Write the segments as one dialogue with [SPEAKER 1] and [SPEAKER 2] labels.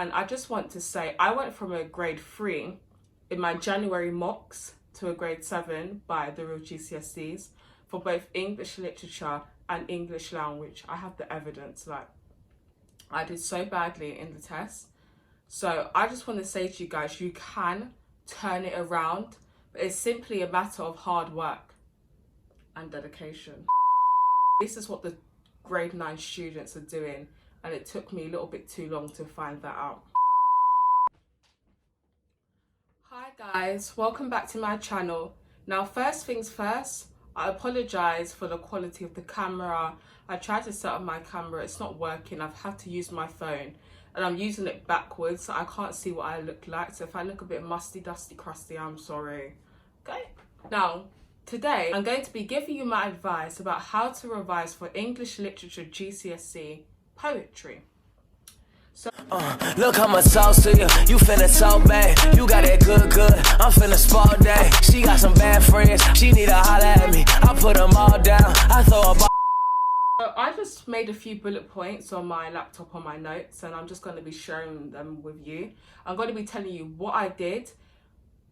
[SPEAKER 1] And I just want to say, I went from a grade 3 in my January mocks to a grade 7 by the real GCSEs for both English literature and English language. I have the evidence, like, I did so badly in the test. So I just want to say to you guys, you can turn it around, but it's simply a matter of hard work and dedication. This is what the grade 9 students are doing, and it took me a little bit too long to find that out. Hi guys, welcome back to my channel. Now, first things first, I apologise for the quality of the camera. I tried to set up my camera, it's not working. I've had to use my phone and I'm using it backwards, so I can't see what I look like. So if I look a bit musty, dusty, crusty, I'm sorry. Okay? Now, today I'm going to be giving you my advice about how to revise for English literature GCSE poetry. So
[SPEAKER 2] look how much sauce to you. You finna talk back. You got it good. I'm finna spot that. She got some bad friends. She need to holler at me. I put them all down. I throw a ball.
[SPEAKER 1] So I just made a few bullet points on my laptop on my notes, and I'm just going to be sharing them with you. I'm going to be telling you what I did,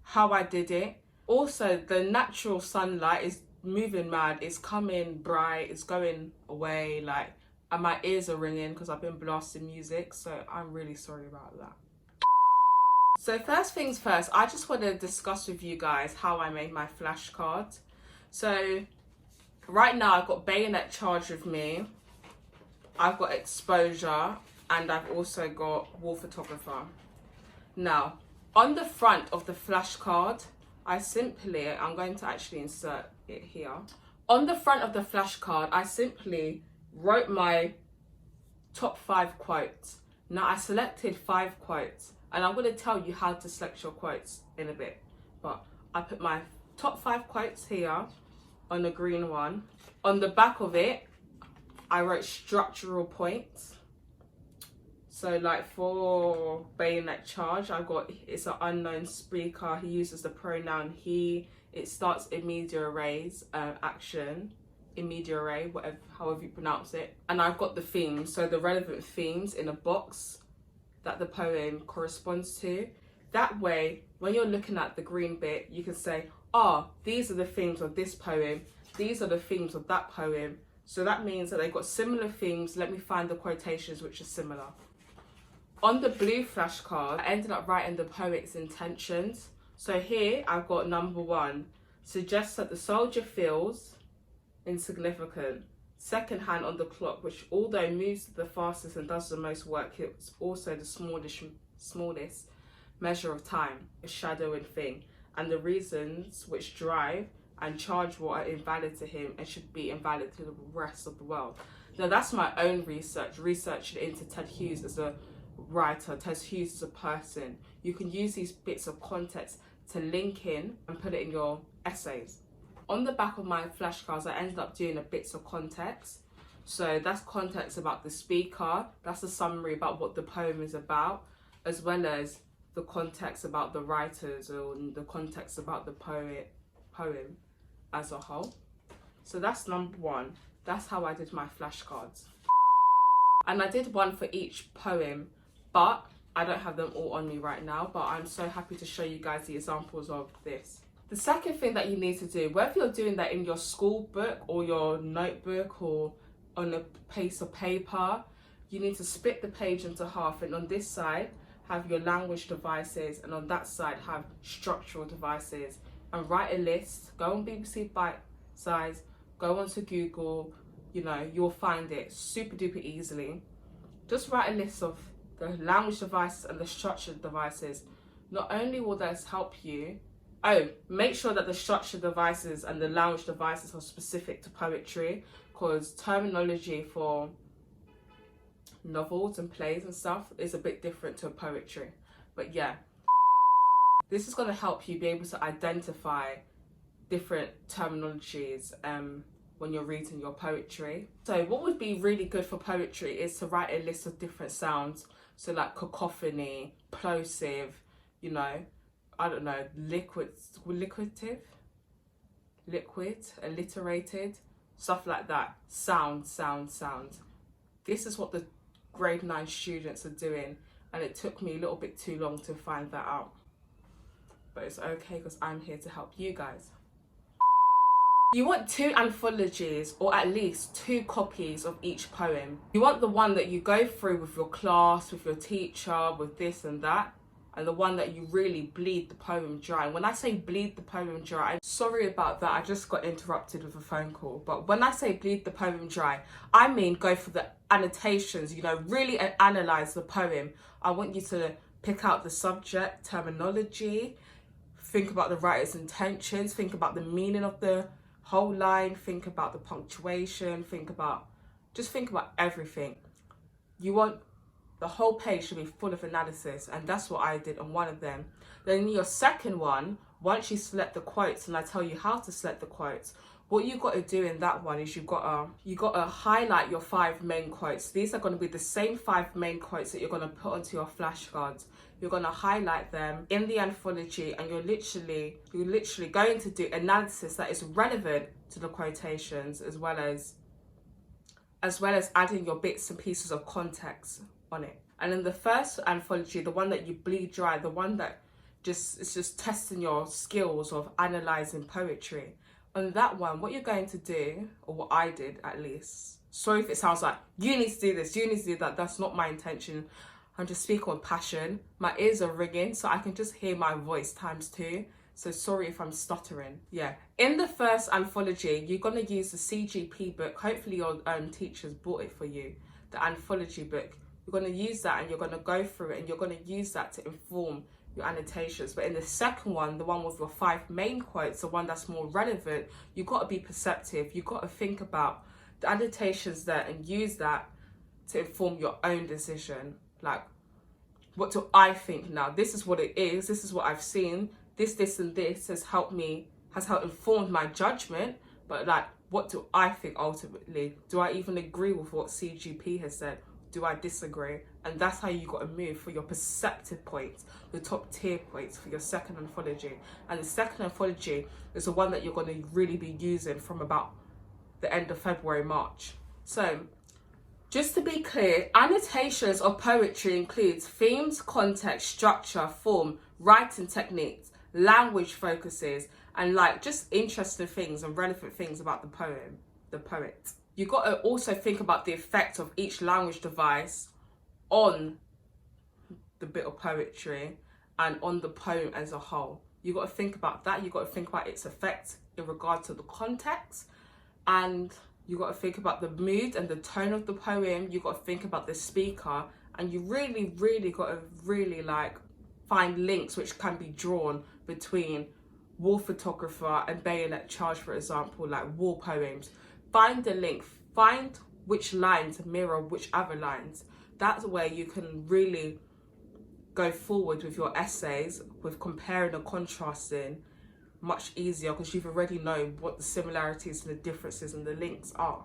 [SPEAKER 1] how I did it. Also, the natural sunlight is moving mad. It's coming bright. It's going away. Like, and my ears are ringing because I've been blasting music. So I'm really sorry about that. So first things first, I just want to discuss with you guys how I made my flashcards. So right now I've got Bayonet Charge with me, I've got Exposure, and I've also got Wall Photographer. Now, on the front of the flashcard, I'm going to actually insert it here. On the front of the flashcard, I simply wrote my top 5 quotes. Now, I selected 5 quotes, and I'm going to tell you how to select your quotes in a bit. But I put my top 5 quotes here on the green one. On the back of it, I wrote structural points. So like for Bayonet Charge, it's an unknown speaker. He uses the pronoun he. It starts in media res, action, in media res, however you pronounce it. And I've got the themes, so the relevant themes in a box that the poem corresponds to. That way, when you're looking at the green bit, you can say, these are the themes of this poem, these are the themes of that poem. So that means that they've got similar themes. Let me find the quotations which are similar. On the blue flashcard, I ended up writing the poet's intentions. So here I've got number 1, suggests that the soldier feels insignificant. Second hand on the clock, which although moves the fastest and does the most work, it's also the smallest measure of time, a shadowing thing, and the reasons which drive and charge what are invalid to him and should be invalid to the rest of the world. Now that's my own researching into Ted Hughes as a writer, Ted Hughes as a person. You can use these bits of context to link in and put it in your essays. On the back of my flashcards, I ended up doing a bits of context. So that's context about the speaker, that's a summary about what the poem is about, as well as the context about the writers or the context about the poem as a whole. So that's number 1. That's how I did my flashcards. And I did one for each poem, but I don't have them all on me right now, but I'm so happy to show you guys the examples of this. The second thing that you need to do, whether you're doing that in your school book or your notebook or on a piece of paper, you need to split the page into half, and on this side have your language devices, and on that side have structural devices. And write a list. Go on BBC Bite Size, go onto Google, you'll find it super duper easily. Just write a list of the language devices and the structured devices. Not only will this help you, make sure that the structured devices and the language devices are specific to poetry, because terminology for novels and plays and stuff is a bit different to poetry. But yeah, this is going to help you be able to identify different terminologies when you're reading your poetry. So what would be really good for poetry is to write a list of different sounds. So like cacophony, plosive, I don't know, liquid, alliterated, stuff like that. Sound. This is what the grade 9 students are doing, and it took me a little bit too long to find that out. But it's okay because I'm here to help you guys. You want 2 anthologies or at least 2 copies of each poem. You want the one that you go through with your class, with your teacher, with this and that, and the one that you really bleed the poem dry. And when I say bleed the poem dry, sorry about that, I just got interrupted with a phone call. But when I say bleed the poem dry, I mean go for the annotations, you know, really analyze the poem. I want you to pick out the subject, terminology, think about the writer's intentions, think about the meaning of the whole line, think about the punctuation, think about everything. You want the whole page should be full of analysis, and that's what I did on one of them. Then your second one, once you select the quotes, and I tell you how to select the quotes, what you got to do in that one is you got to highlight your 5 main quotes. These are going to be the same 5 main quotes that you're going to put onto your flashcards. You're going to highlight them in the anthology, and you're literally going to do analysis that is relevant to the quotations, as well as adding your bits and pieces of context on it. And in the first anthology, the one that you bleed dry, the one that is just testing your skills of analysing poetry, on that one, what you're going to do, or what I did at least, sorry if it sounds like you need to do this, you need to do that, that's not my intention. I'm just speaking with passion. My ears are ringing, so I can just hear my voice ×2. So sorry if I'm stuttering. Yeah. In the first anthology, you're going to use the CGP book. Hopefully your teachers bought it for you. The anthology book. You're going to use that, and you're going to go through it, and you're going to use that to inform your annotations. But in the second one, the one with your 5 main quotes, the one that's more relevant, you've got to be perceptive. You've got to think about the annotations there and use that to inform your own decision. Like, what do I think now? This is what it is. This is what I've seen. This, and this has helped inform my judgment. But like, what do I think ultimately? Do I even agree with what CGP has said? Do I disagree? And that's how you got to move for your perceptive points, the top tier points for your second anthology. And the second anthology is the one that you're going to really be using from about the end of February, March. So, just to be clear, annotations of poetry includes themes, context, structure, form, writing techniques, language focuses, and like just interesting things and relevant things about the poem, the poet. You've got to also think about the effect of each language device on the bit of poetry and on the poem as a whole. You've got to think about that. You've got to think about its effect in regard to the context, and you've got to think about the mood and the tone of the poem. You've got to think about the speaker, and you really got to like find links which can be drawn between wall photographer and bayonet charge, for example, like war poems. Find the link, find which lines mirror which other lines. That's where you can really go forward with your essays, with comparing and contrasting much easier, because you've already known what the similarities and the differences and the links are.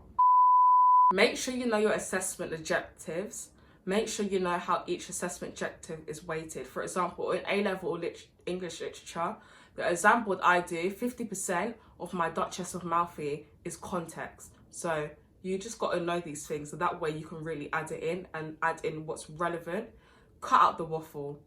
[SPEAKER 1] Make sure you know your assessment objectives. Make sure you know how each assessment objective is weighted. For example, in A-level English literature, the exam board I do, 50% of my Duchess of Malfi is context. So you just got to know these things, so that way you can really add it in and add in what's relevant. Cut out the waffle.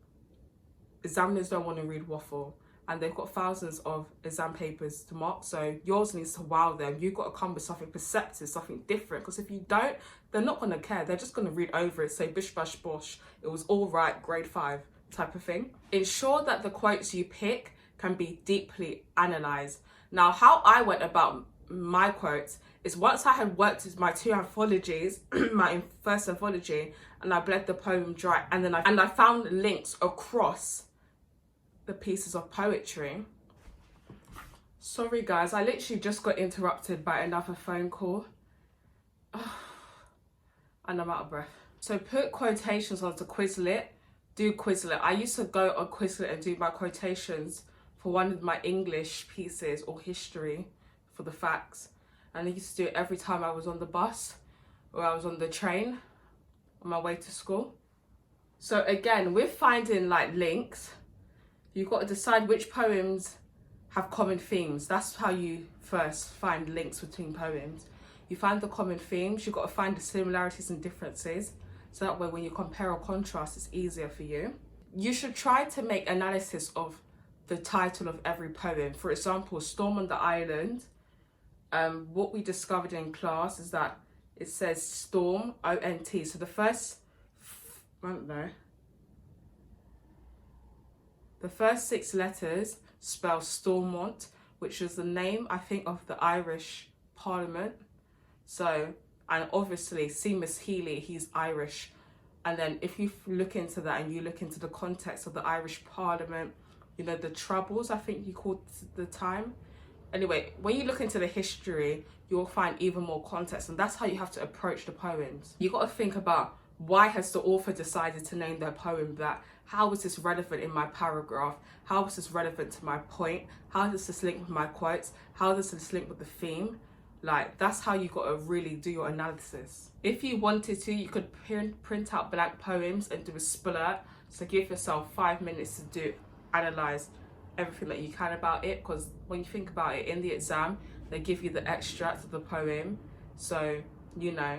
[SPEAKER 1] Examiners don't want to read waffle, and they've got thousands of exam papers to mark, so yours needs to wow them. You've got to come with something perceptive, something different, because if you don't, they're not going to care. They're just going to read over it, say bish bash bosh, it was all right, grade 5 type of thing. Ensure that the quotes you pick can be deeply analysed. Now, how I went about my quotes is, once I had worked with my 2 anthologies, my first anthology, and I bled the poem dry, and then I found links across the pieces of poetry. Sorry guys, I literally just got interrupted by another phone call. And I'm out of breath. So put quotations onto Quizlet. Do Quizlet. I used to go on Quizlet and do my quotations for one of my English pieces or history for the facts. And I used to do it every time I was on the bus or I was on the train on my way to school. So again, with finding like links, you've got to decide which poems have common themes. That's how you first find links between poems. You find the common themes, you've got to find the similarities and differences. so that way when you compare or contrast, it's easier for you. You should try to make analysis of the title of every poem. For example, Storm on the Island. What we discovered in class is that it says storm, O-N-T. So the first, I don't know, the first 6 letters spell Stormont, which is the name, I think, of the Irish Parliament. So, and obviously Seamus Healy, he's Irish. And then if you look into that and you look into the context of the Irish Parliament, you know, the Troubles, I think you called the time. Anyway, when you look into the history, you'll find even more context, and that's how you have to approach the poems. You got to think about, why has the author decided to name their poem that? How is this relevant in my paragraph? How is this relevant to my point? How does this link with my quotes? How does this link with the theme? Like, that's how you got to really do your analysis. If you wanted to, you could print out blank poems and do a splurt. So give yourself 5 minutes to analyze everything that you can about it, because when you think about it, in the exam they give you the extract of the poem. So, you know,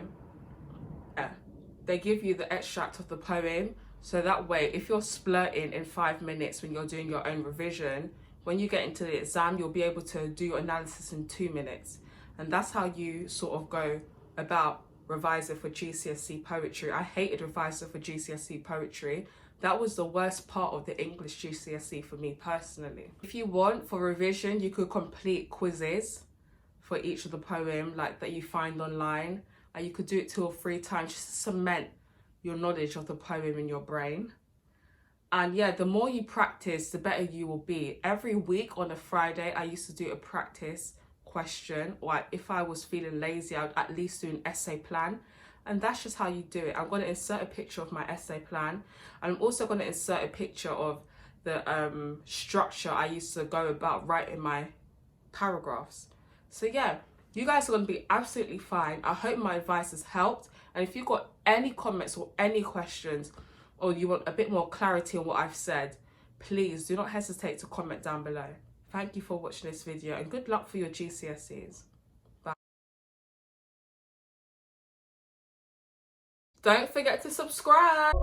[SPEAKER 1] they give you the extract of the poem, so that way if you're splurting in 5 minutes when you're doing your own revision, when you get into the exam you'll be able to do your analysis in 2 minutes. And that's how you sort of go about revising for GCSE poetry. I hated revising for GCSE poetry. That was the worst part of the English GCSE for me personally. If you want, for revision, you could complete quizzes for each of the poem, like that you find online. And you could do it 2 or 3 times just to cement your knowledge of the poem in your brain. And yeah, the more you practice, the better you will be. Every week on a Friday, I used to do a practice question, or if I was feeling lazy, I would at least do an essay plan. And that's just how you do it. I'm going to insert a picture of my essay plan. And I'm also going to insert a picture of the structure I used to go about writing my paragraphs. So yeah, you guys are going to be absolutely fine. I hope my advice has helped. And if you've got any comments or any questions, or you want a bit more clarity on what I've said, please do not hesitate to comment down below. Thank you for watching this video, and good luck for your GCSEs. Don't forget to subscribe.